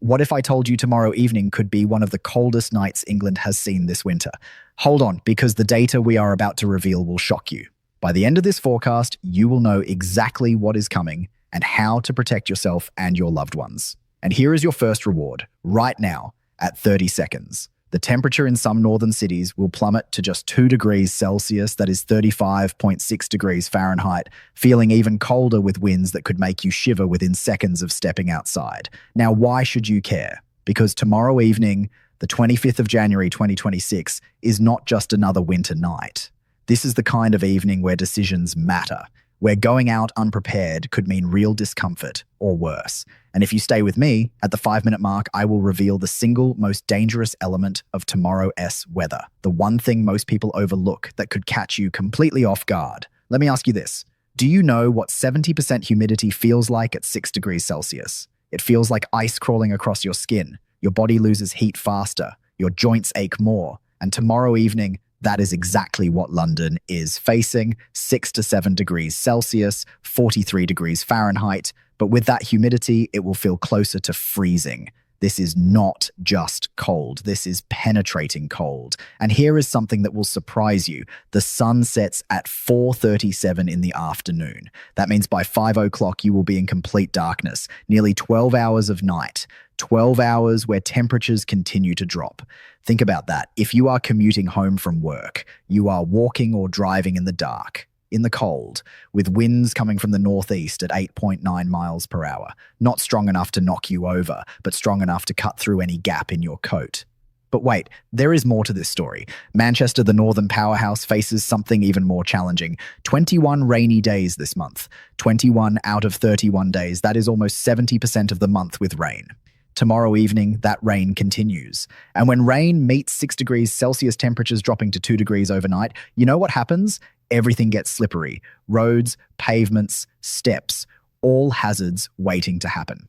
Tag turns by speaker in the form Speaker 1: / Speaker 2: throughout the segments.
Speaker 1: What if I told you tomorrow evening could be one of the coldest nights England has seen this winter? Hold on, because the data we are about to reveal will shock you. By the end of this forecast, you will know exactly what is coming and how to protect yourself and your loved ones. And here is your first reward, right now, at 30 seconds. The temperature in some northern cities will plummet to just 2 degrees Celsius, that is 35.6 degrees Fahrenheit, feeling even colder with winds that could make you shiver within seconds of stepping outside. Now, why should you care? Because tomorrow evening, the 25th of January 2026, is not just another winter night. This is the kind of evening where decisions matter, where going out unprepared could mean real discomfort or worse. And if you stay with me, at the 5-minute mark, I will reveal the single most dangerous element of tomorrow's weather, the one thing most people overlook that could catch you completely off guard. Let me ask you this. Do you know what 70% humidity feels like at 6 degrees Celsius? It feels like ice crawling across your skin. Your body loses heat faster. Your joints ache more. And tomorrow evening, that is exactly what London is facing, 6 to 7 degrees Celsius, 43 degrees Fahrenheit. But with that humidity, it will feel closer to freezing. This is not just cold. This is penetrating cold. And here is something that will surprise you. The sun sets at 4:37 in the afternoon. That means by 5 o'clock, you will be in complete darkness, nearly 12 hours of night. 12 hours where temperatures continue to drop. Think about that. If you are commuting home from work, you are walking or driving in the dark, in the cold, with winds coming from the northeast at 8.9 miles per hour. Not strong enough to knock you over, but strong enough to cut through any gap in your coat. But wait, there is more to this story. Manchester, the northern powerhouse, faces something even more challenging. 21 rainy days this month. 21 out of 31 days. That is almost 70% of the month with rain. Tomorrow evening, that rain continues. And when rain meets 6 degrees Celsius temperatures dropping to 2 degrees overnight, you know what happens? Everything gets slippery. Roads, pavements, steps, all hazards waiting to happen.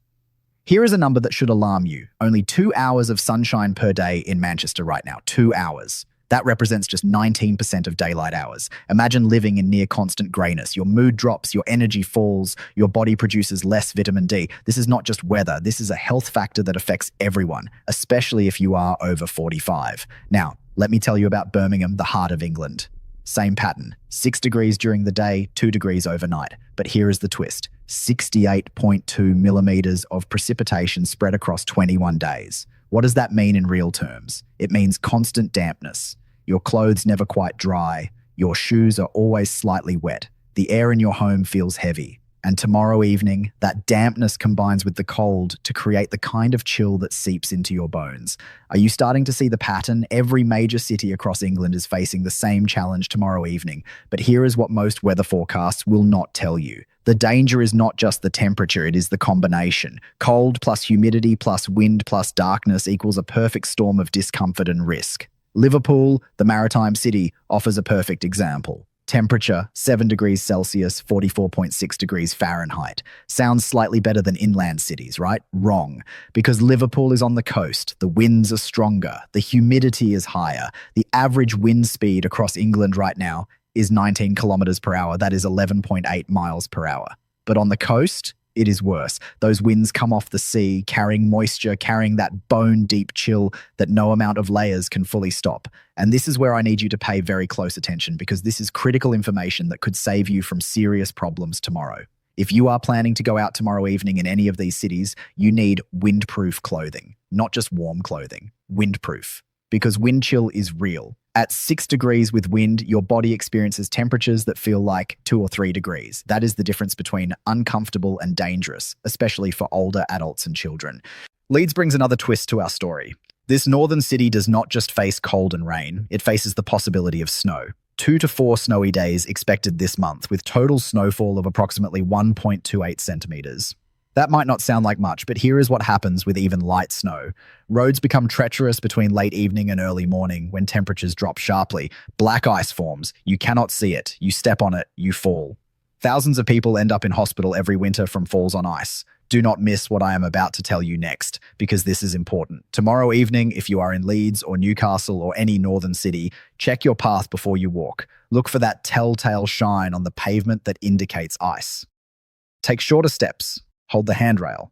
Speaker 1: Here is a number that should alarm you. Only 2 hours of sunshine per day in Manchester right now. 2 hours. That represents just 19% of daylight hours. Imagine living in near constant grayness. Your mood drops, your energy falls, your body produces less vitamin D. This is not just weather. This is a health factor that affects everyone, especially if you are over 45. Now, let me tell you about Birmingham, the heart of England. Same pattern. 6 degrees during the day, 2 degrees overnight. But here is the twist. 68.2 millimeters of precipitation spread across 21 days. What does that mean in real terms? It means constant dampness. Your clothes never quite dry. Your shoes are always slightly wet. The air in your home feels heavy. And tomorrow evening, that dampness combines with the cold to create the kind of chill that seeps into your bones. Are you starting to see the pattern? Every major city across England is facing the same challenge tomorrow evening. But here is what most weather forecasts will not tell you. The danger is not just the temperature, it is the combination. Cold plus humidity plus wind plus darkness equals a perfect storm of discomfort and risk. Liverpool, the maritime city, offers a perfect example. Temperature, 7 degrees Celsius, 44.6 degrees Fahrenheit. Sounds slightly better than inland cities, right? Wrong. Because Liverpool is on the coast, the winds are stronger, the humidity is higher. The average wind speed across England right now is 19 kilometers per hour. That is 11.8 miles per hour. But on the coast, it is worse. Those winds come off the sea, carrying moisture, carrying that bone-deep chill that no amount of layers can fully stop. And this is where I need you to pay very close attention, because this is critical information that could save you from serious problems tomorrow. If you are planning to go out tomorrow evening in any of these cities, you need windproof clothing, not just warm clothing, windproof. Because wind chill is real. At 6 degrees with wind, your body experiences temperatures that feel like 2 or 3 degrees. That is the difference between uncomfortable and dangerous, especially for older adults and children. Leeds brings another twist to our story. This northern city does not just face cold and rain, it faces the possibility of snow. 2 to 4 snowy days expected this month, with total snowfall of approximately 1.28 centimeters. That might not sound like much, but here is what happens with even light snow. Roads become treacherous between late evening and early morning when temperatures drop sharply. Black ice forms. You cannot see it. You step on it, you fall. Thousands of people end up in hospital every winter from falls on ice. Do not miss what I am about to tell you next, because this is important. Tomorrow evening, if you are in Leeds or Newcastle or any northern city, check your path before you walk. Look for that telltale shine on the pavement that indicates ice. Take shorter steps. Hold the handrail.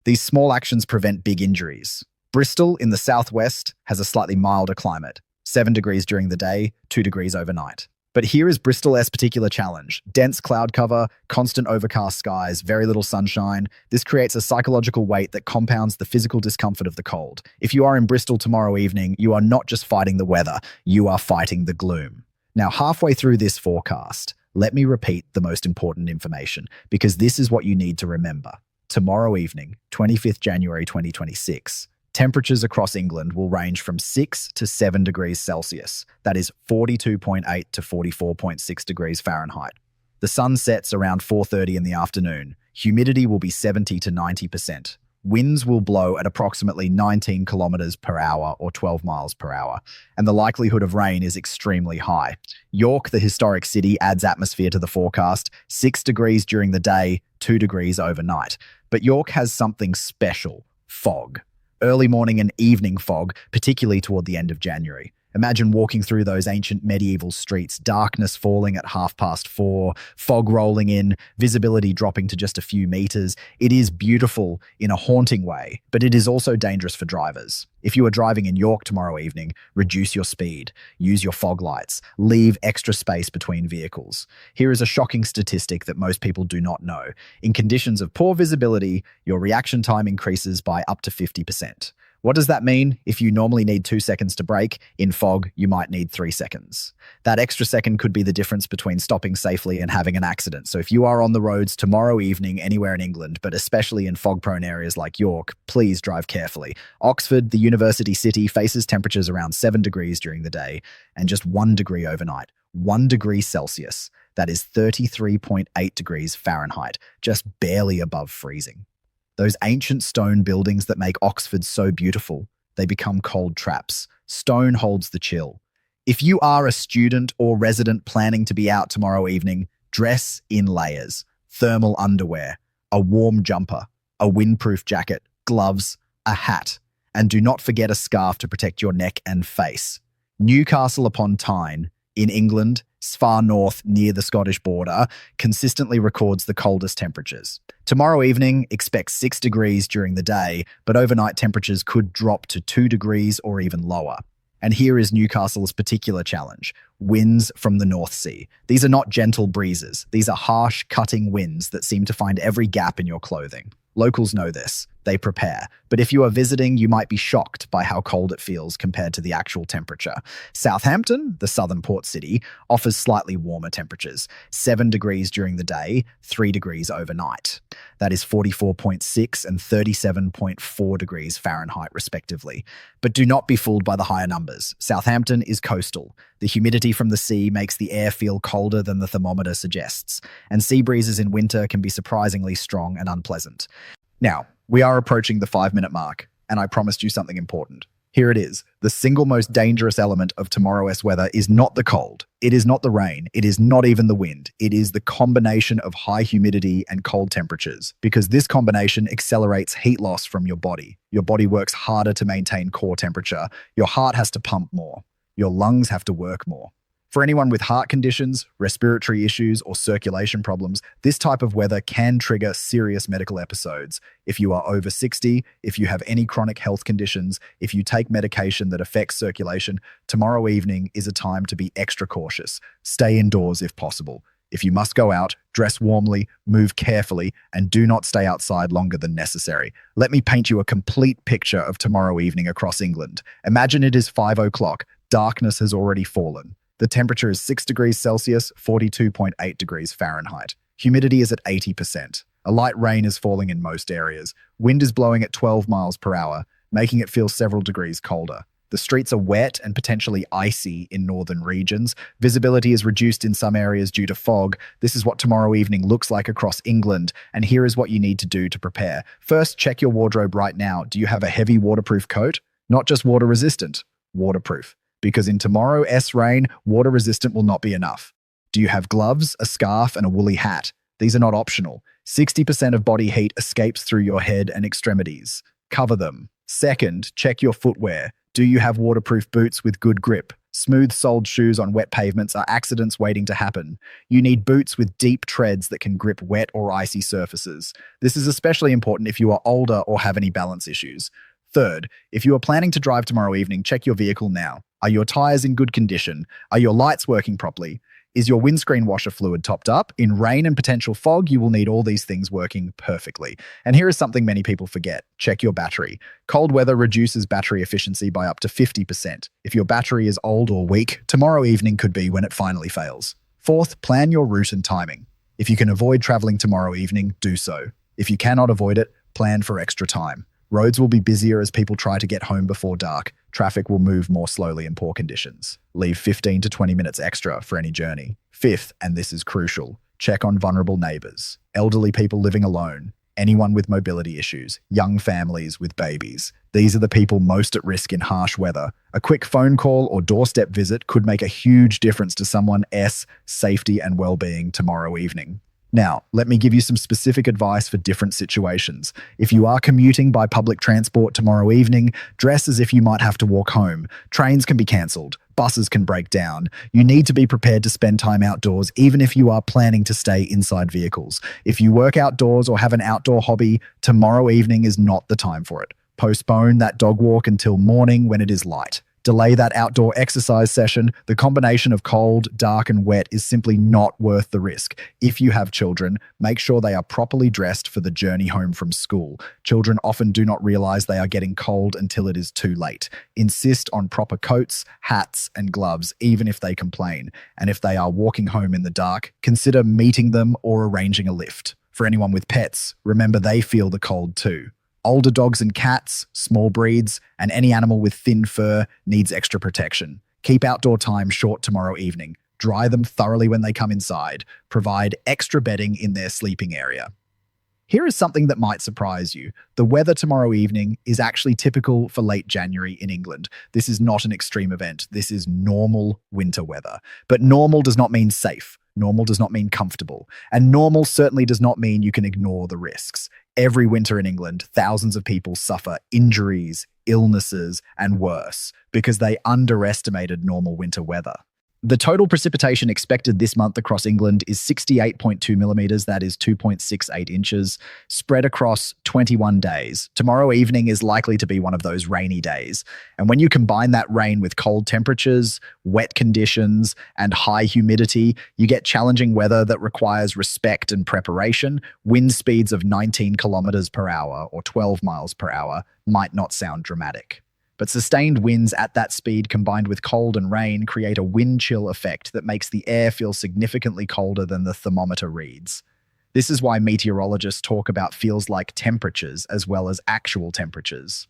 Speaker 1: These small actions prevent big injuries. Bristol in the southwest has a slightly milder climate, 7 degrees during the day, 2 degrees overnight. But here is Bristol's particular challenge. Dense cloud cover, constant overcast skies, very little sunshine. This creates a psychological weight that compounds the physical discomfort of the cold. If you are in Bristol tomorrow evening, you are not just fighting the weather, you are fighting the gloom. Now, halfway through this forecast, let me repeat the most important information, because this is what you need to remember. Tomorrow evening, 25th January 2026, temperatures across England will range from 6 to 7 degrees Celsius. That is 42.8 to 44.6 degrees Fahrenheit. The sun sets around 4:30 in the afternoon. Humidity will be 70 to 90%. Winds will blow at approximately 19 kilometers per hour or 12 miles per hour, and the likelihood of rain is extremely high. York, the historic city, adds atmosphere to the forecast, 6 degrees during the day, 2 degrees overnight. But York has something special: fog. Early morning and evening fog, particularly toward the end of January. Imagine walking through those ancient medieval streets, darkness falling at 4:30, fog rolling in, visibility dropping to just a few meters. It is beautiful in a haunting way, but it is also dangerous for drivers. If you are driving in York tomorrow evening, reduce your speed, use your fog lights, leave extra space between vehicles. Here is a shocking statistic that most people do not know. In conditions of poor visibility, your reaction time increases by up to 50%. What does that mean? If you normally need 2 seconds to brake, in fog, you might need 3 seconds. That extra second could be the difference between stopping safely and having an accident. So if you are on the roads tomorrow evening anywhere in England, but especially in fog-prone areas like York, please drive carefully. Oxford, the university city, faces temperatures around 7 degrees during the day and just 1 degree overnight. 1 degree Celsius. That is 33.8 degrees Fahrenheit, just barely above freezing. Those ancient stone buildings that make Oxford so beautiful, they become cold traps. Stone holds the chill. If you are a student or resident planning to be out tomorrow evening, dress in layers, thermal underwear, a warm jumper, a windproof jacket, gloves, a hat, and do not forget a scarf to protect your neck and face. Newcastle upon Tyne, in England, far north near the Scottish border, consistently records the coldest temperatures. Tomorrow evening, expect 6 degrees during the day, but overnight temperatures could drop to 2 degrees or even lower. And here is Newcastle's particular challenge: winds from the North Sea. These are not gentle breezes. These are harsh, cutting winds that seem to find every gap in your clothing. Locals know this. They prepare. But if you are visiting, you might be shocked by how cold it feels compared to the actual temperature. Southampton, the southern port city, offers slightly warmer temperatures: 7 degrees during the day, 3 degrees overnight. That is 44.6 and 37.4 degrees Fahrenheit, respectively. But do not be fooled by the higher numbers. Southampton is coastal. The humidity from the sea makes the air feel colder than the thermometer suggests, and sea breezes in winter can be surprisingly strong and unpleasant. Now, we are approaching the 5-minute mark, and I promised you something important. Here it is. The single most dangerous element of tomorrow's weather is not the cold. It is not the rain. It is not even the wind. It is the combination of high humidity and cold temperatures, because this combination accelerates heat loss from your body. Your body works harder to maintain core temperature. Your heart has to pump more. Your lungs have to work more. For anyone with heart conditions, respiratory issues, or circulation problems, this type of weather can trigger serious medical episodes. If you are over 60, if you have any chronic health conditions, if you take medication that affects circulation, tomorrow evening is a time to be extra cautious. Stay indoors if possible. If you must go out, dress warmly, move carefully, and do not stay outside longer than necessary. Let me paint you a complete picture of tomorrow evening across England. Imagine it is 5 o'clock. Darkness has already fallen. The temperature is 6 degrees Celsius, 42.8 degrees Fahrenheit. Humidity is at 80%. A light rain is falling in most areas. Wind is blowing at 12 miles per hour, making it feel several degrees colder. The streets are wet and potentially icy in northern regions. Visibility is reduced in some areas due to fog. This is what tomorrow evening looks like across England, and here is what you need to do to prepare. First, check your wardrobe right now. Do you have a heavy waterproof coat? Not just water resistant, waterproof. Because in tomorrow's rain, water resistant will not be enough. Do you have gloves, a scarf, and a woolly hat? These are not optional. 60% of body heat escapes through your head and extremities. Cover them. Second, check your footwear. Do you have waterproof boots with good grip? Smooth-soled shoes on wet pavements are accidents waiting to happen. You need boots with deep treads that can grip wet or icy surfaces. This is especially important if you are older or have any balance issues. Third, if you are planning to drive tomorrow evening, check your vehicle now. Are your tires in good condition? Are your lights working properly? Is your windscreen washer fluid topped up? In rain and potential fog, you will need all these things working perfectly. And here is something many people forget. Check your battery. Cold weather reduces battery efficiency by up to 50%. If your battery is old or weak, tomorrow evening could be when it finally fails. Fourth, plan your route and timing. If you can avoid traveling tomorrow evening, do so. If you cannot avoid it, plan for extra time. Roads will be busier as people try to get home before dark. Traffic will move more slowly in poor conditions. Leave 15 to 20 minutes extra for any journey. Fifth, and this is crucial, check on vulnerable neighbors, elderly people living alone, anyone with mobility issues, young families with babies. These are the people most at risk in harsh weather. A quick phone call or doorstep visit could make a huge difference to someone's safety and well-being tomorrow evening. Now, let me give you some specific advice for different situations. If you are commuting by public transport tomorrow evening, dress as if you might have to walk home. Trains can be cancelled. Buses can break down. You need to be prepared to spend time outdoors, even if you are planning to stay inside vehicles. If you work outdoors or have an outdoor hobby, tomorrow evening is not the time for it. Postpone that dog walk until morning when it is light. Delay that outdoor exercise session. The combination of cold, dark, and wet is simply not worth the risk. If you have children, make sure they are properly dressed for the journey home from school. Children often do not realize they are getting cold until it is too late. Insist on proper coats, hats, and gloves, even if they complain. And if they are walking home in the dark, consider meeting them or arranging a lift. For anyone with pets, remember they feel the cold too. Older dogs and cats, small breeds, and any animal with thin fur needs extra protection. Keep outdoor time short tomorrow evening. Dry them thoroughly when they come inside. Provide extra bedding in their sleeping area. Here is something that might surprise you. The weather tomorrow evening is actually typical for late January in England. This is not an extreme event. This is normal winter weather. But normal does not mean safe. Normal does not mean comfortable. And normal certainly does not mean you can ignore the risks. Every winter in England, thousands of people suffer injuries, illnesses, and worse because they underestimated normal winter weather. The total precipitation expected this month across England is 68.2 millimeters, that is 2.68 inches, spread across 21 days. Tomorrow evening is likely to be one of those rainy days. And when you combine that rain with cold temperatures, wet conditions, and high humidity, you get challenging weather that requires respect and preparation. Wind speeds of 19 kilometers per hour or 12 miles per hour might not sound dramatic. But sustained winds at that speed combined with cold and rain create a wind chill effect that makes the air feel significantly colder than the thermometer reads. This is why meteorologists talk about feels like temperatures as well as actual temperatures.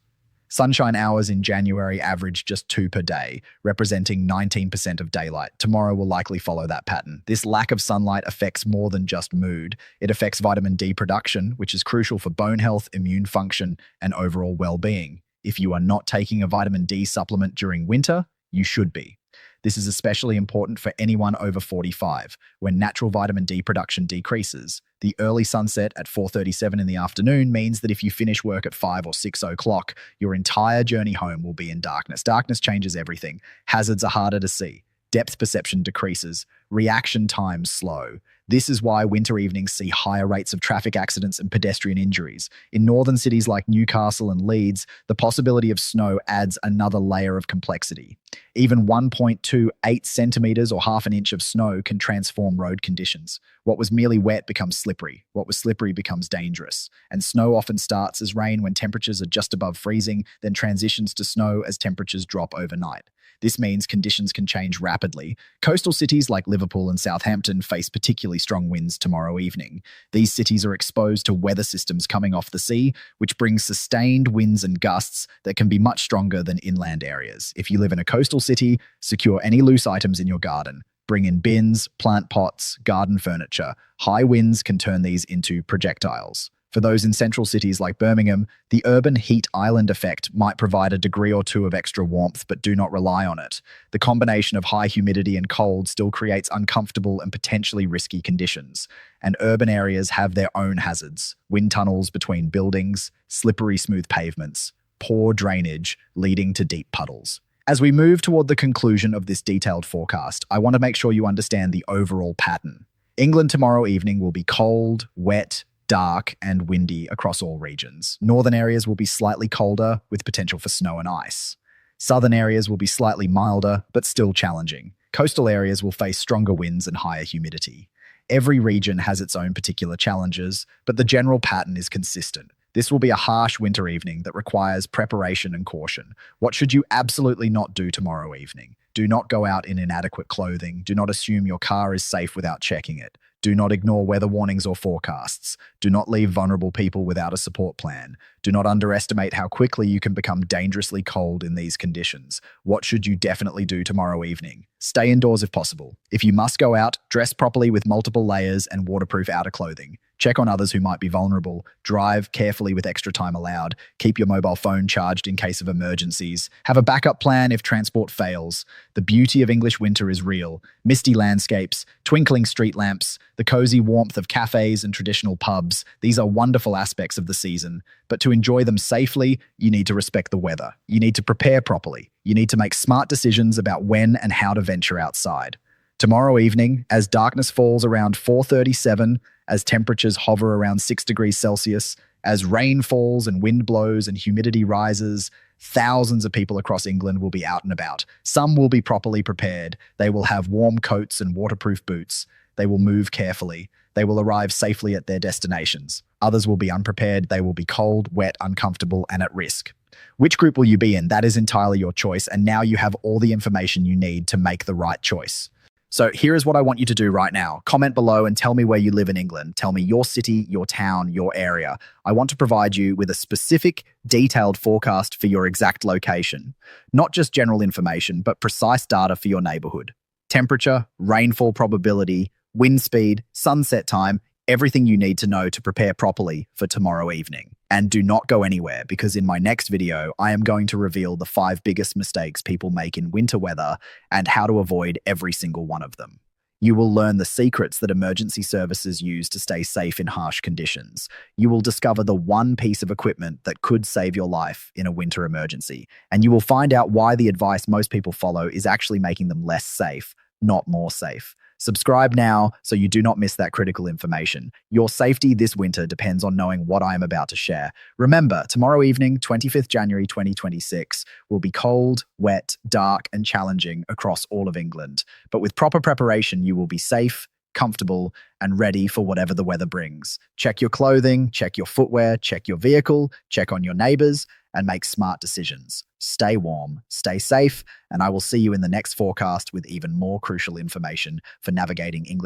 Speaker 1: Sunshine hours in January average just 2 per day, representing 19% of daylight. Tomorrow will likely follow that pattern. This lack of sunlight affects more than just mood. It affects vitamin D production, which is crucial for bone health, immune function, and overall well-being. If you are not taking a vitamin D supplement during winter, you should be. This is especially important for anyone over 45, when natural vitamin D production decreases. The early sunset at 4:37 in the afternoon means that if you finish work at 5 or 6 o'clock, your entire journey home will be in darkness. Darkness changes everything. Hazards are harder to see. Depth perception decreases. Reaction times slow. This is why winter evenings see higher rates of traffic accidents and pedestrian injuries. In northern cities like Newcastle and Leeds, the possibility of snow adds another layer of complexity. Even 1.28 centimeters or half an inch of snow can transform road conditions. What was merely wet becomes slippery. What was slippery becomes dangerous. And snow often starts as rain when temperatures are just above freezing, then transitions to snow as temperatures drop overnight. This means conditions can change rapidly. Coastal cities like Liverpool and Southampton face particularly strong winds tomorrow evening. These cities are exposed to weather systems coming off the sea, which brings sustained winds and gusts that can be much stronger than inland areas. If you live in a coastal city, secure any loose items in your garden. Bring in bins, plant pots, garden furniture. High winds can turn these into projectiles. For those in central cities like Birmingham, the urban heat island effect might provide a degree or two of extra warmth, but do not rely on it. The combination of high humidity and cold still creates uncomfortable and potentially risky conditions. And urban areas have their own hazards: wind tunnels between buildings, slippery smooth pavements, poor drainage leading to deep puddles. As we move toward the conclusion of this detailed forecast, I want to make sure you understand the overall pattern. England tomorrow evening will be cold, wet, dark, and windy across all regions. Northern areas will be slightly colder, with potential for snow and ice. Southern areas will be slightly milder, but still challenging. Coastal areas will face stronger winds and higher humidity. Every region has its own particular challenges, but the general pattern is consistent. This will be a harsh winter evening that requires preparation and caution. What should you absolutely not do tomorrow evening? Do not go out in inadequate clothing. Do not assume your car is safe without checking it. Do not ignore weather warnings or forecasts. Do not leave vulnerable people without a support plan. Do not underestimate how quickly you can become dangerously cold in these conditions. What should you definitely do tomorrow evening? Stay indoors if possible. If you must go out, dress properly with multiple layers and waterproof outer clothing. Check on others who might be vulnerable. Drive carefully with extra time allowed. Keep your mobile phone charged in case of emergencies. Have a backup plan if transport fails. The beauty of English winter is real. Misty landscapes, twinkling street lamps, the cozy warmth of cafes and traditional pubs. These are wonderful aspects of the season. But to enjoy them safely, you need to respect the weather. You need to prepare properly. You need to make smart decisions about when and how to venture outside. Tomorrow evening, as darkness falls around 4:37, as temperatures hover around 6 degrees Celsius, as rain falls and wind blows and humidity rises, thousands of people across England will be out and about. Some will be properly prepared. They will have warm coats and waterproof boots. They will move carefully. They will arrive safely at their destinations. Others will be unprepared. They will be cold, wet, uncomfortable, and at risk. Which group will you be in? That is entirely your choice, and now you have all the information you need to make the right choice. So here is what I want you to do right now. Comment below and tell me where you live in England. Tell me your city, your town, your area. I want to provide you with a specific, detailed forecast for your exact location. Not just general information, but precise data for your neighborhood. Temperature, rainfall probability, wind speed, sunset time, everything you need to know to prepare properly for tomorrow evening. And do not go anywhere, because in my next video, I am going to reveal the 5 biggest mistakes people make in winter weather and how to avoid every single one of them. You will learn the secrets that emergency services use to stay safe in harsh conditions. You will discover the one piece of equipment that could save your life in a winter emergency. And you will find out why the advice most people follow is actually making them less safe, not more safe. Subscribe now so you do not miss that critical information. Your safety this winter depends on knowing what I am about to share. Remember, tomorrow evening, 25th January 2026, will be cold, wet, dark, and challenging across all of England. But with proper preparation, you will be safe, comfortable, and ready for whatever the weather brings. Check your clothing, check your footwear, check your vehicle, check on your neighbors, and make smart decisions. Stay warm, stay safe, and I will see you in the next forecast with even more crucial information for navigating English